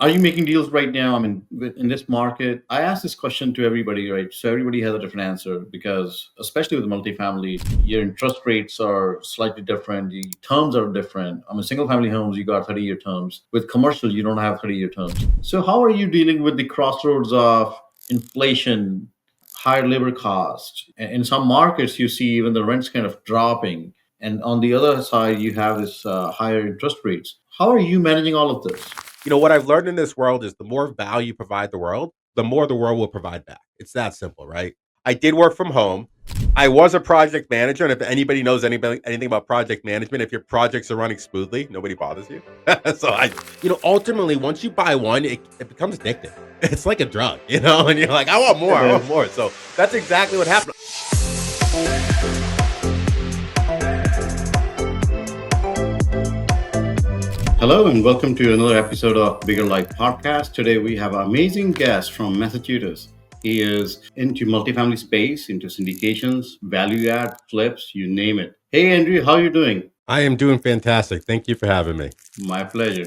Are you making deals right now? I mean, in this market, I ask this question to everybody, right? So everybody has a different answer because, especially with multifamily, your interest rates are slightly different. The terms are different. I mean, single family homes, you got 30-year terms. With commercial, you don't have 30-year terms. So how are you dealing with the crossroads of inflation, higher labor costs? In some markets, you see even the rents kind of dropping. And on the other side, you have this higher interest rates. How are you managing all of this? What I've learned in this world is the more value you provide the world, the more the world will provide back. It's that simple, right? I did work from home. I was a project manager, and if anybody knows anything about project management, if your projects are running smoothly, nobody bothers you. So ultimately, once you buy one, it becomes addictive. It's like a drug, and you're like, I want more, It I want is. more. So that's exactly what happened. Hello and welcome to another episode of Bigger Life Podcast. Today we have an amazing guest from Massachusetts. He is into multifamily space, into syndications, value add, flips, you name it. Hey Andrew, how are you doing? I am doing fantastic. Thank you for having me. My pleasure.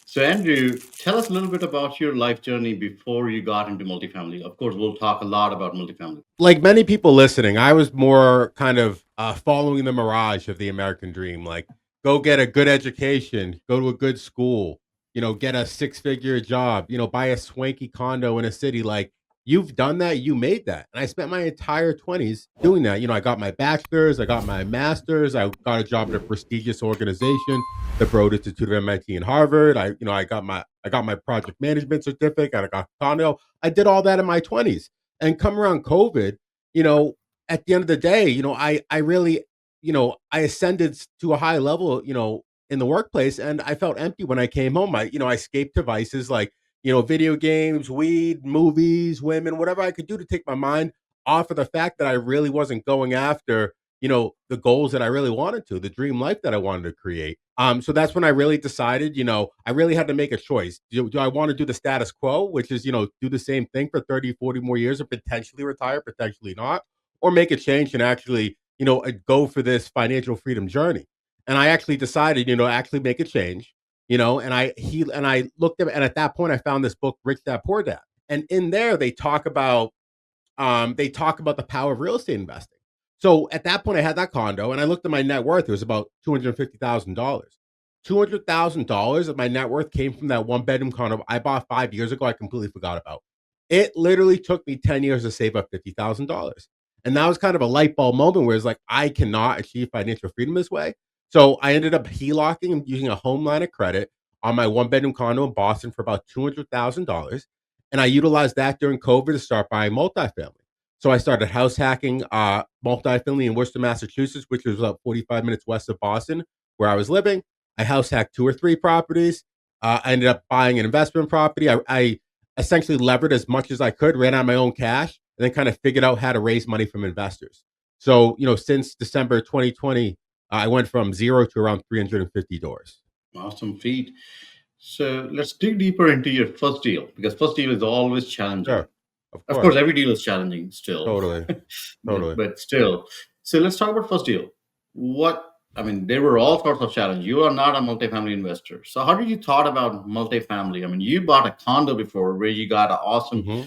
So Andrew, tell us a little bit about your life journey before you got into multifamily. Of course, we'll talk a lot about multifamily. Like many people listening, I was more kind of following the mirage of the American dream. Like, go get a good education, go to a good school, get a six-figure job, buy a swanky condo in a city. Like, you've done that, you made that. And I spent my entire 20s doing that. I got my bachelor's, I got my master's, I got a job at a prestigious organization, the Broad Institute of MIT and Harvard. I got my project management certificate, I got condo. I did all that in my 20s. And come around COVID, you know, at the end of the day, I really, I ascended to a high level, in the workplace, and I felt empty when I came home. I escaped to vices like, video games, weed, movies, women, whatever I could do to take my mind off of the fact that I really wasn't going after, the goals that I really wanted to, the dream life that I wanted to create. So that's when I really decided, I really had to make a choice. Do I want to do the status quo, which is, do the same thing for 30, 40 more years and potentially retire, potentially not, or make a change and actually, go for this financial freedom journey? And I actually decided, actually make a change, and I looked at, and at that point I found this book, Rich Dad Poor Dad. And in there they talk about the power of real estate investing. So at that point, I had that condo, and I looked at my net worth. It was about $250,000. $200,000 of my net worth came from that one bedroom condo I bought 5 years ago. I completely forgot about. It literally took me 10 years to save up $50,000, and that was kind of a light bulb moment where it's like I cannot achieve financial freedom this way. So I ended up HELOCing and using a home line of credit on my one bedroom condo in Boston for about $200,000, and I utilized that during COVID to start buying multifamily. So I started house hacking multifamily in Worcester, Massachusetts, which was about 45 minutes west of Boston, where I was living. I house hacked two or three properties. I ended up buying an investment property. I essentially levered as much as I could, ran out of my own cash, and then kind of figured out how to raise money from investors. So, since December 2020, I went from zero to around 350 doors. Awesome feat. So let's dig deeper into your first deal because first deal is always challenging. Sure. Of Of course, course. every deal is challenging still, Totally. but Totally. but still. So let's talk about first deal. What I mean, there were all sorts of challenges. You are not a multifamily investor, so how did you thought about multifamily? I mean, you bought a condo before where you got an awesome, Hmm.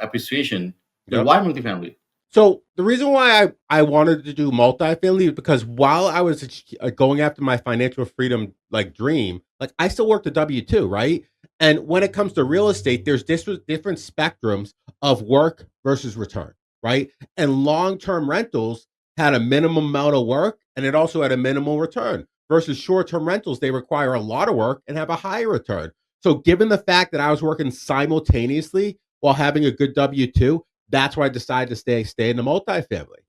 appreciation. But Yep. why multifamily? So the reason why I wanted to do multifamily is because while I was going after my financial freedom like dream, like I still worked a W-2, right? And when it comes to real estate, there's different spectrums of work versus return, right? And long-term rentals had a minimum amount of work and it also had a minimal return versus short-term rentals, they require a lot of work and have a higher return. So given the fact that I was working simultaneously while having a good W-2, that's why I decided to stay in the multifamily.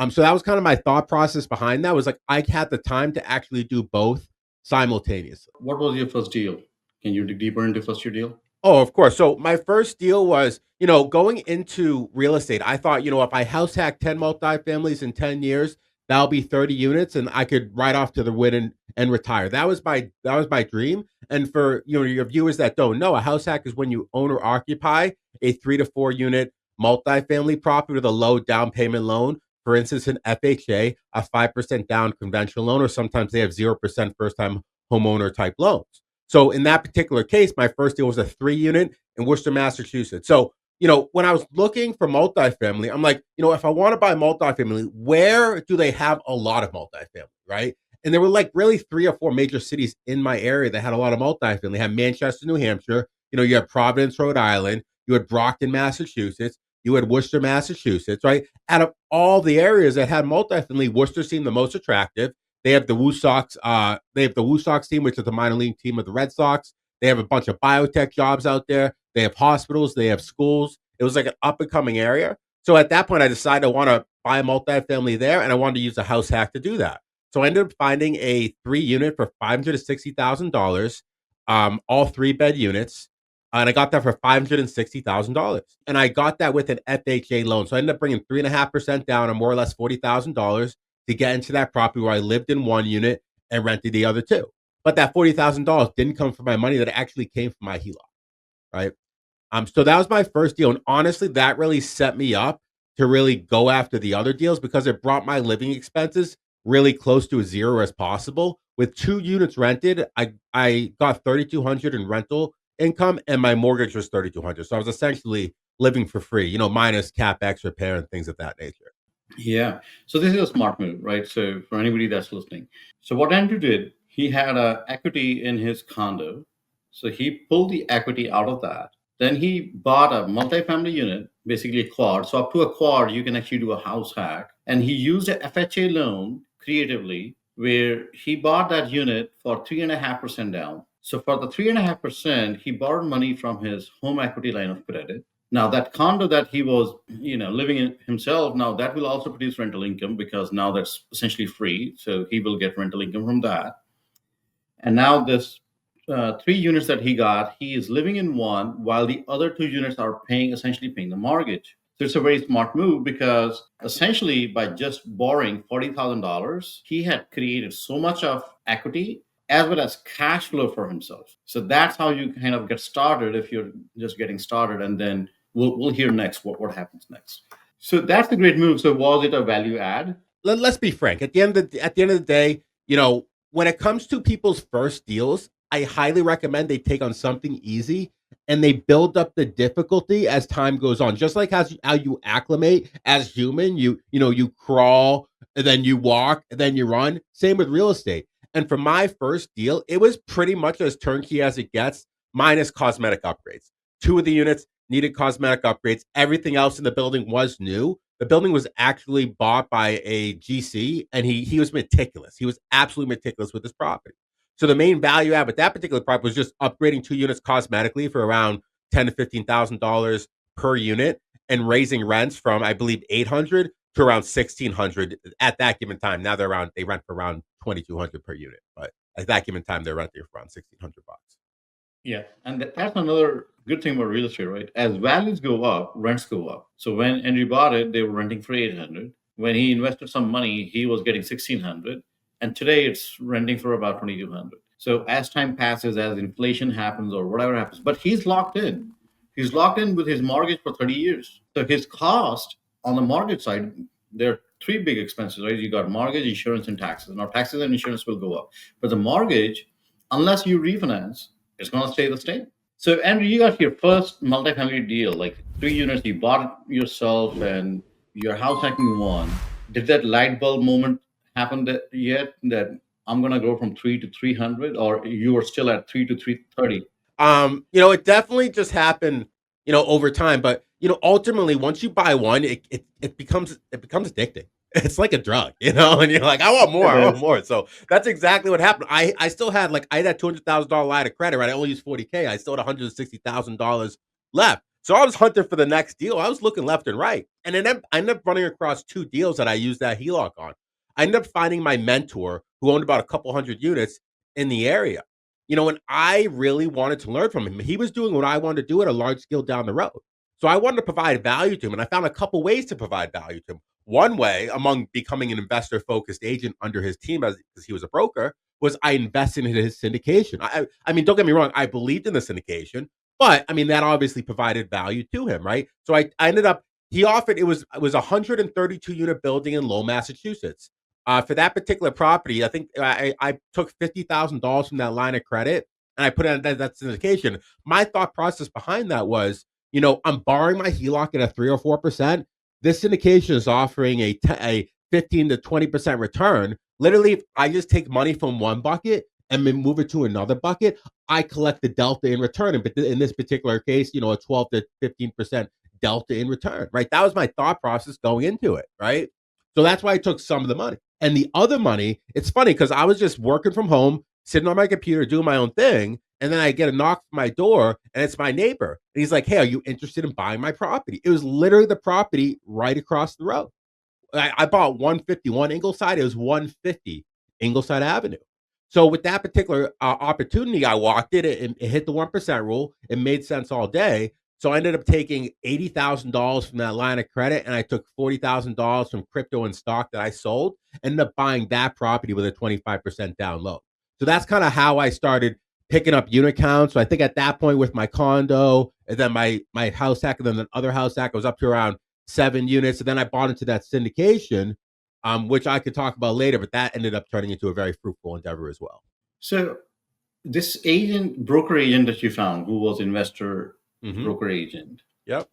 So that was kind of my thought process behind that. Was like I had the time to actually do both simultaneously. What was your first deal? Can you dig deeper into first your deal? Oh, of course. So my first deal was, going into real estate. I thought, if I house hack 10 multifamilies in 10 years, that'll be 30 units and I could ride off to the win and retire. That was my dream. And for your viewers that don't know, a house hack is when you own or occupy a 3 to 4 unit multifamily property with a low down payment loan. For instance, an FHA, a 5% down conventional loan, or sometimes they have 0% first time homeowner type loans. So in that particular case, my first deal was a 3 unit in Worcester, Massachusetts. So, when I was looking for multifamily, I'm like, if I want to buy multifamily, where do they have a lot of multifamily, right? And there were like really 3 or 4 major cities in my area that had a lot of multifamily. They had Manchester, New Hampshire. You had Providence, Rhode Island. You had Brockton, Massachusetts. You had Worcester, Massachusetts, right? Out of all the areas that had multifamily, Worcester seemed the most attractive. They have the Woo Sox. They have the Woo Sox team, which is the minor league team of the Red Sox. They have a bunch of biotech jobs out there. They have hospitals. They have schools. It was like an up and coming area. So at that point, I decided I want to buy a multifamily there, and I wanted to use a house hack to do that. So I ended up finding a 3 unit for $560,000, all 3 bed units, and I got that for $560,000. And I got that with an FHA loan. So I ended up bringing 3.5% down, or more or less $40,000 to get into that property where I lived in 1 unit and rented the other two. But that $40,000 didn't come from my money; that actually came from my HELOC, right? So that was my first deal, and honestly, that really set me up to really go after the other deals because it brought my living expenses really close to a zero as possible. With 2 units rented, I got 3,200 in rental income, and my mortgage was 3,200. So I was essentially living for free, minus capex, repair, and things of that nature. Yeah. So this is a smart move, right? So for anybody that's listening. So what Andrew did, he had a equity in his condo. So he pulled the equity out of that. Then he bought a multifamily unit, basically a quad. So up to a quad, you can actually do a house hack. And he used a FHA loan creatively where he bought that unit for 3.5% down. So for the 3.5%, he borrowed money from his home equity line of credit. Now that condo that he was, living in himself, now that will also produce rental income because now that's essentially free. So he will get rental income from that. And now this 3 units that he got, he is living in one while the other 2 units are essentially paying the mortgage. So it's a very smart move because essentially by just borrowing $40,000, he had created so much of equity as well as cash flow for himself. So that's how you kind of get started if you're just getting started. And then we'll hear next what happens next. So that's the great move. So was it a value add? Let's be frank. At the end of the day, when it comes to people's first deals, I highly recommend they take on something easy and they build up the difficulty as time goes on. Just like how you acclimate as human, you crawl, and then you walk, and then you run. Same with real estate. And for my first deal, it was pretty much as turnkey as it gets, minus cosmetic upgrades. 2 of the units needed cosmetic upgrades. Everything else in the building was new. The building was actually bought by a GC, and he was meticulous. He was absolutely meticulous with his property. So the main value add with that particular property was just upgrading 2 units cosmetically for around $10,000 to $15,000 per unit, and raising rents from, I believe, 800 to around 1,600 at that given time. Now they rent for around 2,200 per unit, but at that given time they're renting for around 1,600 bucks. Yeah, and that's another good thing about real estate, right? As values go up, rents go up. So when Andrew bought it, they were renting for 800. When he invested some money, he was getting 1,600, and today it's renting for about 2,200. So as time passes, as inflation happens or whatever happens, but he's locked in. He's locked in with his mortgage for 30 years. So his cost on the mortgage side, there are three big expenses, right? You got mortgage, insurance, and taxes. Now taxes and insurance will go up, but the mortgage, unless you refinance, it's going to stay the same. So, Andrew, you got your first multifamily deal, like 3 units, you bought it yourself and your house hacking one. Did that light bulb moment happen yet that I'm going to go from 3 to 300, or you are still at 3 to 330? It definitely just happened, over time. But ultimately, once you buy one, it becomes addicting. It's like a drug, and you're like, It I want is. more. So that's exactly what happened. I still had I had that $200,000 line of credit, right? I only used 40K. I still had $160,000 left. So I was hunting for the next deal. I was looking left and right, and then I ended up running across 2 deals that I used that HELOC on. I ended up finding my mentor who owned about a couple hundred units in the area. And I really wanted to learn from him. He was doing what I wanted to do at a large scale down the road. So I wanted to provide value to him, and I found a couple ways to provide value to him. One way, among becoming an investor focused agent under his team, as because he was a broker, was I invested in his syndication. I mean, don't get me wrong, I believed in the syndication, but I mean that obviously provided value to him, right? So I ended up he offered it was a 132 unit building in Lowell, Massachusetts. For that particular property, I think I took $50,000 from that line of credit, and I put it on that syndication. My thought process behind that was, I'm borrowing my HELOC at a 3 or 4%. This syndication is offering a 15 to 20% return. Literally, if I just take money from one bucket and then move it to another bucket, I collect the delta in return. But in this particular case, a 12 to 15% delta in return, right? That was my thought process going into it, right? So that's why I took some of the money. And the other money, it's funny because I was just working from home, sitting on my computer, doing my own thing. And then I get a knock from my door and it's my neighbor. And he's like, "Hey, are you interested in buying my property?" It was literally the property right across the road. I bought 151 Ingleside. It was 150 Ingleside Avenue. So with that particular opportunity, I walked it. It hit the 1% rule. It made sense all day. So I ended up taking $80,000 from that line of credit, and I took $40,000 from crypto and stock that I sold. Ended up buying that property with a 25% down low. So that's kind of how I started picking up unit counts. So I think at that point with my condo, and then my house hack, and then the other house hack, I was up to around 7 units. And then I bought into that syndication, which I could talk about later, but that ended up turning into a very fruitful endeavor as well. So this broker agent that you found, who was investor Mm-hmm. broker agent, Yep.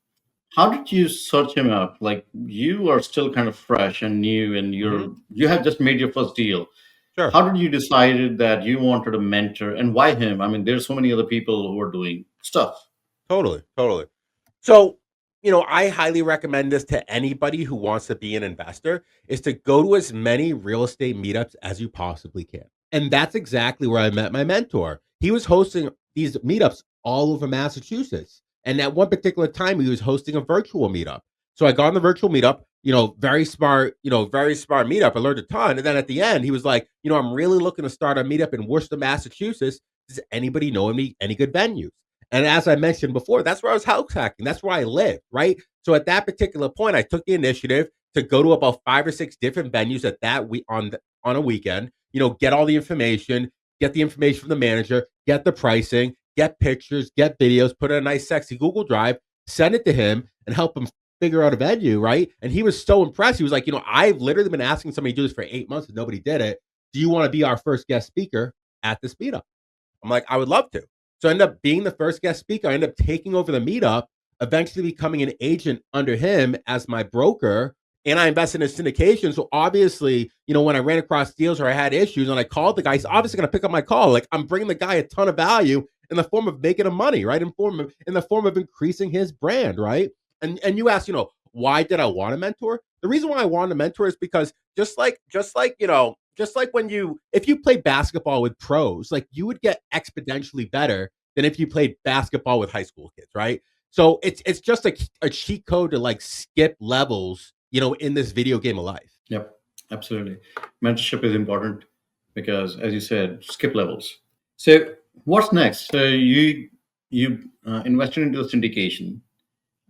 how did you search him up? Like, you are still kind of fresh and new, and Mm-hmm. you have just made your first deal. Sure. How did you decide that you wanted a mentor, and why him? I mean, there's so many other people who are doing stuff. Totally. Totally. So, I highly recommend this to anybody who wants to be an investor is to go to as many real estate meetups as you possibly can. And that's exactly where I met my mentor. He was hosting these meetups all over Massachusetts. And at one particular time, he was hosting a virtual meetup. So I got on the virtual meetup, very smart meetup. I learned a ton. And then at the end, he was like, "I'm really looking to start a meetup in Worcester, Massachusetts. Does anybody know any good venues?" And as I mentioned before, that's where I was house hacking. That's where I live, right? So at that particular point, I took the initiative to go to about 5 or 6 different venues at that week on a weekend. Get all the information, get the information from the manager, get the pricing, get pictures, get videos, put in a nice, sexy Google Drive, send it to him, and help him figure out a venue, right? And he was so impressed. He was like, "I've literally been asking somebody to do this for 8 months and nobody did it. Do you want to be our first guest speaker at this meetup?" I'm like, "I would love to." So I ended up being the first guest speaker. I ended up taking over the meetup, eventually becoming an agent under him as my broker. And I invested in syndication. So obviously, when I ran across deals or I had issues and I called the guy, he's obviously going to pick up my call. Like, I'm bringing the guy a ton of value in the form of making him money, right? In the form of increasing his brand, right? And you ask, why did I want a mentor? The reason why I wanted a mentor is because just like when if you play basketball with pros, like, you would get exponentially better than if you played basketball with high school kids, right? So it's just a cheat code to like skip levels, in this video game of life. Yep, absolutely. Mentorship is important because, as you said, skip levels. So what's next? So you invested into the syndication,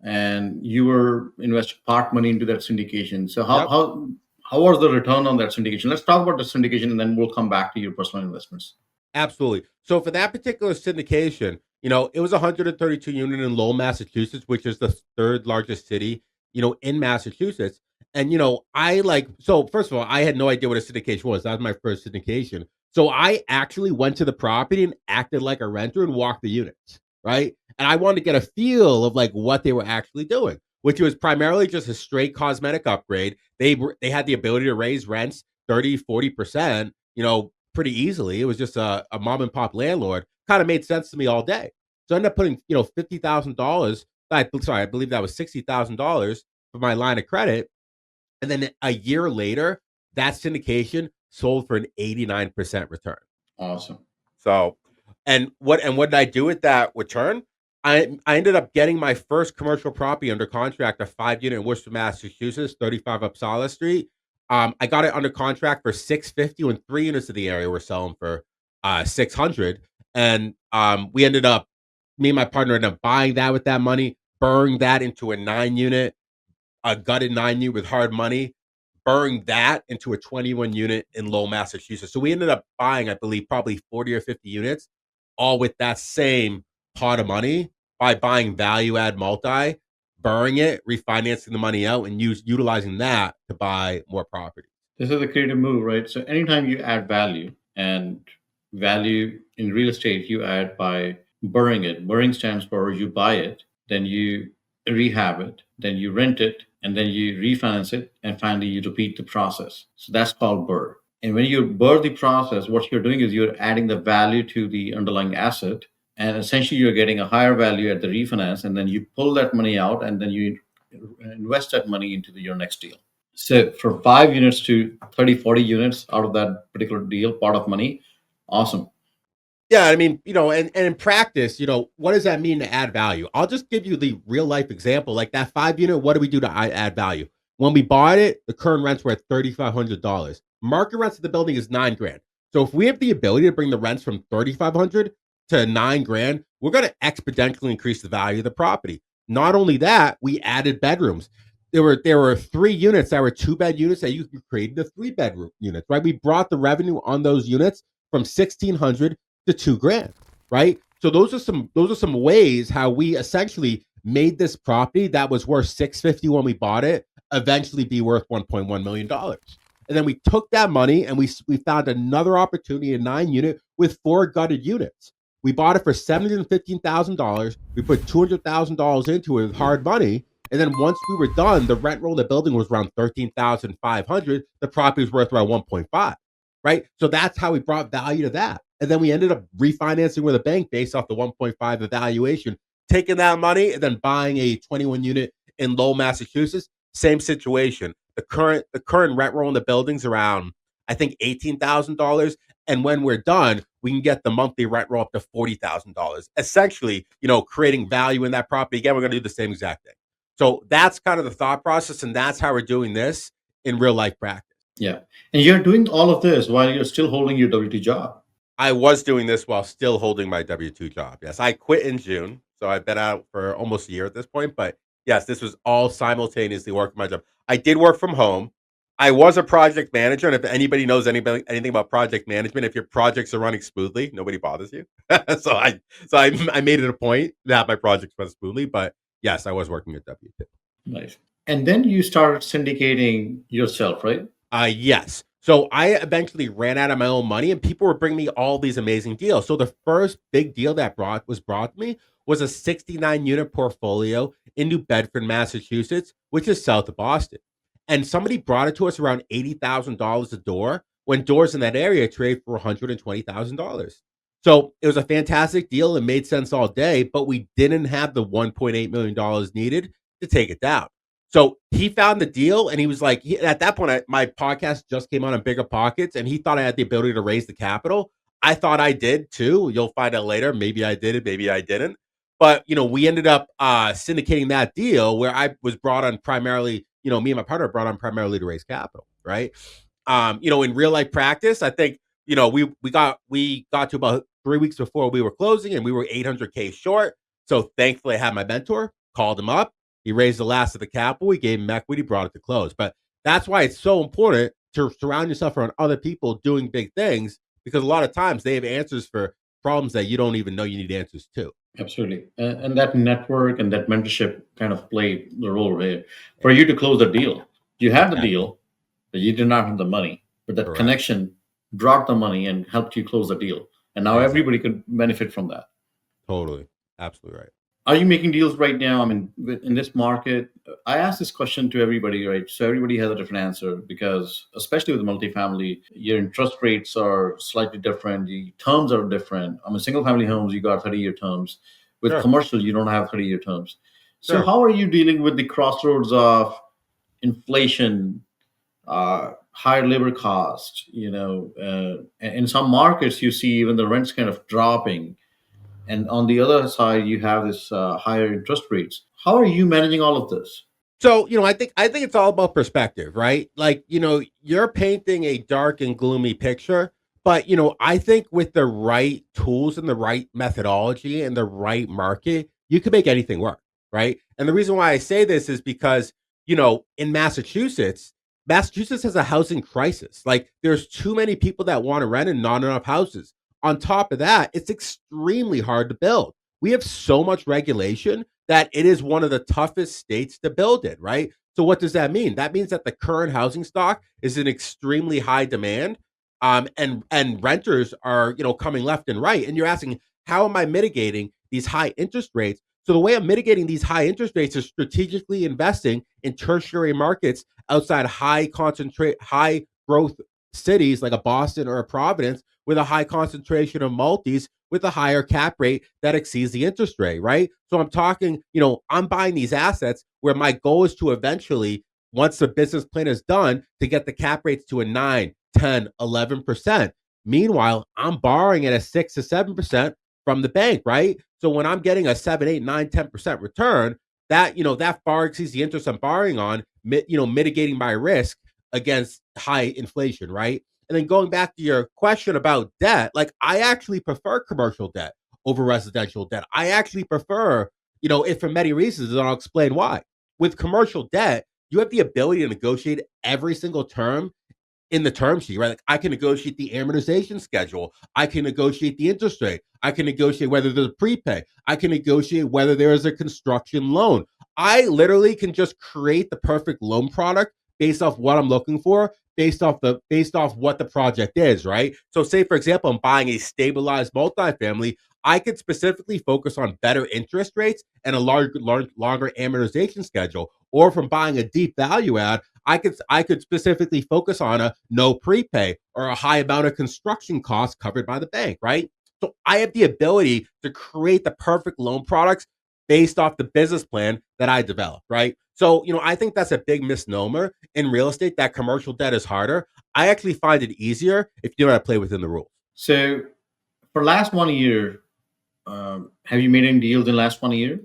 and you were invested part money into that syndication. So how Yep. how how was the return on that syndication? Let's talk about the syndication, and then we'll come back to your personal investments. Absolutely. So for that particular syndication, it was 132 unit in Lowell, Massachusetts, which is the third largest city, in Massachusetts. And I like so first of all, I had no idea what a syndication was. That was my first syndication. So I actually went to the property and acted like a renter and walked the units, right? And I wanted to get a feel of like what they were actually doing, which was primarily just a straight cosmetic upgrade. They had the ability to raise rents 30, 40%, pretty easily. It was just a mom and pop landlord. Kind of made sense to me all day. So I ended up putting, $50,000. I believe that was $60,000 for my line of credit. And then a year later, that syndication sold for an 89% return. Awesome. So, and what did I do with that return? I ended up getting my first commercial property under contract, a 5 unit in Worcester, Massachusetts, 35 Upsala Street. I got it under contract for 650 when 3 units of the area were selling for 600. And we ended up, me and my partner ended up buying that with that money, burning that into a 9 unit, a gutted 9 unit with hard money, burned that into a 21 unit in Lowell, Massachusetts. So we ended up buying, I believe, probably 40 or 50 units, all with that same pot of money by buying value add multi, burning it, refinancing the money out, and utilizing that to buy more property. This is a creative move, right? So anytime you add value, and Value in real estate you add by burring it. Burring stands for you buy it, then you rehab it, then you rent it, and then you refinance it, and finally you repeat the process. So that's called burr. And when you burr the process, what you're doing is you're adding the value to the underlying asset, and essentially you're getting a higher value at the refinance, and then you pull that money out, and then you invest that money into your next deal. So for 5 units to 30, 40 units out of that particular deal, pot of money, awesome. Yeah, I mean, and in practice, what does that mean to add value? I'll just give you the real life example. Like that 5 unit, what do we do to add value? When we bought it, the current rents were at $3,500. Market rents of the building is 9 grand. So if we have the ability to bring the rents from 3,500 to 9 grand, we're going to exponentially increase the value of the property. Not only that, we added bedrooms. There were 3 units that were 2-bed units that you can create into 3-bedroom units, right? We brought the revenue on those units from 1,600 to 2 grand, right? So those are some ways how we essentially made this property that was worth 650 when we bought it eventually be worth 1.1 million dollars. And then we took that money and we found another opportunity, a 9 unit with 4 gutted units. We bought it for $715,000. We put $200,000 into it with hard money. And then once we were done, the rent roll of the building was around 13,500. The property was worth around 1.5, right? So that's how we brought value to that. And then we ended up refinancing with a bank based off the 1.5 evaluation, taking that money and then buying a 21 unit in Lowell, Massachusetts. Same situation. The current rent roll in the building's around, I think, $18,000. And when we're done, we can get the monthly rent roll up to $40,000. Essentially, creating value in that property. Again, we're going to do the same exact thing. So that's kind of the thought process, and that's how we're doing this in real life practice. Yeah. And you're doing all of this while you're still holding your W2 job. I was doing this while still holding my W-2 job. Yes, I quit in June, so I've been out for almost a year at this point. But yes, this was all simultaneously working my job. I did work from home. I was a project manager, and if anybody knows anything about project management, if your projects are running smoothly, nobody bothers you. so I made it a point that my projects run smoothly. But yes, I was working at W-2. Nice. And then you started syndicating yourself, right? Yes. So I eventually ran out of my own money, and people were bringing me all these amazing deals. So the first big deal that brought to me was a 69-unit portfolio in New Bedford, Massachusetts, which is south of Boston. And somebody brought it to us around $80,000 a door, when doors in that area trade for $120,000. So it was a fantastic deal. It made sense all day, but we didn't have the $1.8 million needed to take it down. So he found the deal, and he was like, at that point, my podcast just came on Bigger Pockets, and he thought I had the ability to raise the capital. I thought I did too. You'll find out later. Maybe I did it, maybe I didn't. But we ended up syndicating that deal where I was brought on primarily. Me and my partner brought on primarily to raise capital, right? In real life practice, I think we got to about 3 weeks before we were closing, and we were 800K short. So thankfully, I had my mentor, called him up. He raised the last of the capital. We gave him equity, brought it to close. But that's why it's so important to surround yourself around other people doing big things, because a lot of times they have answers for problems that you don't even know you need answers to. Absolutely. And that network and that mentorship kind of played the role here for you to close the deal. You had the Yeah, deal, but you did not have the money. But that correct. connection brought the money and helped you close the deal. And now Exactly. everybody could benefit from that. Totally. Absolutely right. Are you making deals right now? I mean, in this market, I ask this question to everybody, right? So everybody has a different answer because, especially with multifamily, your interest rates are slightly different. The terms are different. I mean, single family homes, you got 30-year terms. With Sure. commercial, you don't have 30-year terms. So, Sure. how are you dealing with the crossroads of inflation, higher labor cost? In some markets, you see even the rents kind of dropping, and on the other side you have this higher interest rates. How are you managing all of this? So, I think it's all about perspective, right? Like, you're painting a dark and gloomy picture, but I think with the right tools and the right methodology and the right market, you can make anything work, right? And the reason why I say this is because, in Massachusetts has a housing crisis. Like, there's too many people that want to rent and not enough houses. On top of that, it's extremely hard to build. We have so much regulation that it is one of the toughest states to build in, right? So what does that mean? That means that the current housing stock is in extremely high demand. And renters are, coming left and right. And you're asking, how am I mitigating these high interest rates? So the way I'm mitigating these high interest rates is strategically investing in tertiary markets outside high growth cities like a Boston or a Providence with a high concentration of multis with a higher cap rate that exceeds the interest rate, right? So I'm talking, I'm buying these assets where my goal is to eventually, once the business plan is done, to get the cap rates to a 9, 10, 11%. Meanwhile, I'm borrowing at a 6 to 7% from the bank, right? So when I'm getting a 7, 8, 9, 10% return, that far exceeds the interest I'm borrowing on, mitigating my risk against high inflation, right? And then going back to your question about debt, like I actually prefer commercial debt over residential debt. I actually prefer, it for many reasons, and I'll explain why. With commercial debt, you have the ability to negotiate every single term in the term sheet, right? Like I can negotiate the amortization schedule. I can negotiate the interest rate. I can negotiate whether there's a prepay. I can negotiate whether there is a construction loan. I literally can just create the perfect loan product based off what I'm looking for, based off what the project is, right? So say for example, I'm buying a stabilized multifamily. I could specifically focus on better interest rates and a longer amortization schedule. Or from buying a deep value add, I could specifically focus on a no prepay or a high amount of construction costs covered by the bank, right? So I have the ability to create the perfect loan products based off the business plan that I developed, right? So, I think that's a big misnomer in real estate that commercial debt is harder. I actually find it easier if you know how to play within the rules. So for last 1 year, have you made any deals in last 1 year?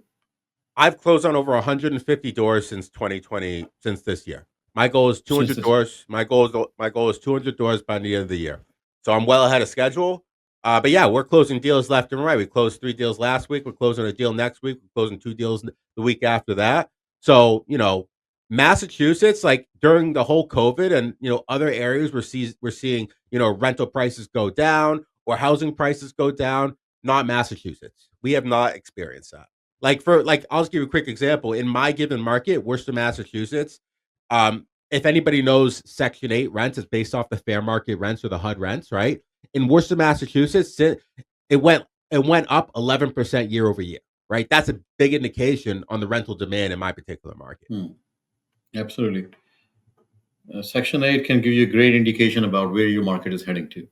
I've closed on over 150 doors since 2020, since this year. My goal is Since 200 this, doors. My goal is 200 doors by the end of the year. So I'm well ahead of schedule. But yeah, we're closing deals left and right. We closed 3 deals last week. We're closing a deal next week. We're closing 2 deals the week after that. So Massachusetts, like during the whole COVID and other areas, we're seeing rental prices go down or housing prices go down. Not Massachusetts. We have not experienced that. I'll just give you a quick example. In my given market, Worcester, Massachusetts, if anybody knows Section 8 rents, it's based off the fair market rents or the HUD rents, right? In Worcester, Massachusetts, it went up 11% year over year, right? That's a big indication on the rental demand in my particular market. absolutely. Section 8 can give you a great indication about where your market is heading to.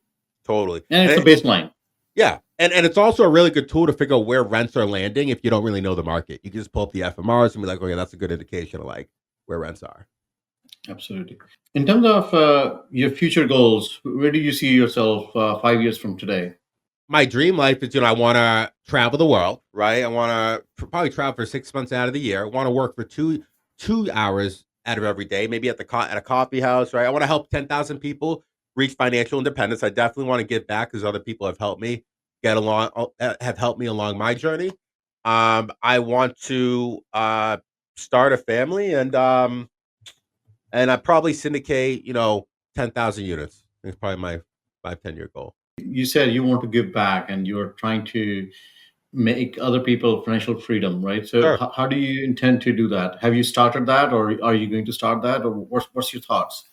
Totally. And it's a baseline. Yeah. And it's also a really good tool to figure out where rents are landing if you don't really know the market. You can just pull up the FMRs and be like, okay, that's a good indication of like where rents are. Absolutely. In terms of your future goals, where do you see yourself 5 years from today? My dream life is, I want to travel the world, right? I want to probably travel for 6 months out of the year. I want to work for two hours out of every day, maybe at a coffee house, right? I want to help 10,000 people reach financial independence. I definitely want to give back because other people have helped me have helped me along my journey. I want to start a family and I probably syndicate, 10,000 units. It's probably my 5-10 year goal. You said you want to give back and you're trying to make other people financial freedom, right? So Sure. how do you intend to do that? Have you started that, or are you going to start that, or what's your thoughts?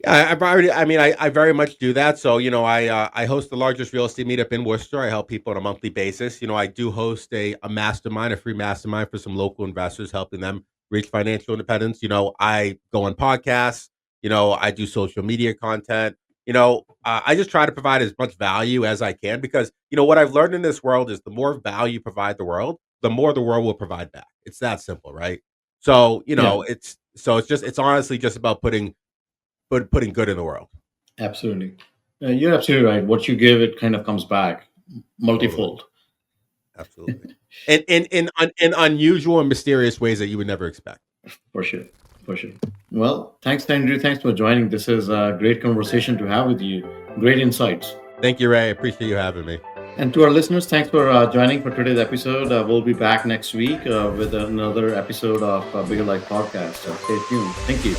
Yeah, I've already. I mean, I very much do that. So, I host the largest real estate meetup in Worcester. I help people on a monthly basis. I do host a mastermind, a free mastermind for some local investors, helping them reach financial independence. I go on podcasts. I do social media content. I just try to provide as much value as I can because what I've learned in this world is the more value you provide the world, the more the world will provide back. It's that simple, right? So, Yeah, it's honestly just about putting good in the world. absolutely. You're absolutely right. What you give, it kind of comes back Totally. multifold. Absolutely. And in unusual and mysterious ways that you would never expect. For sure. For sure. Well, thanks, Andrew. Thanks for joining. This is a great conversation to have with you. Great insights. Thank you, Ray. I appreciate you having me. And to our listeners, thanks for joining for today's episode. We'll be back next week with another episode of Bigger Life Podcast. Stay tuned. Thank you.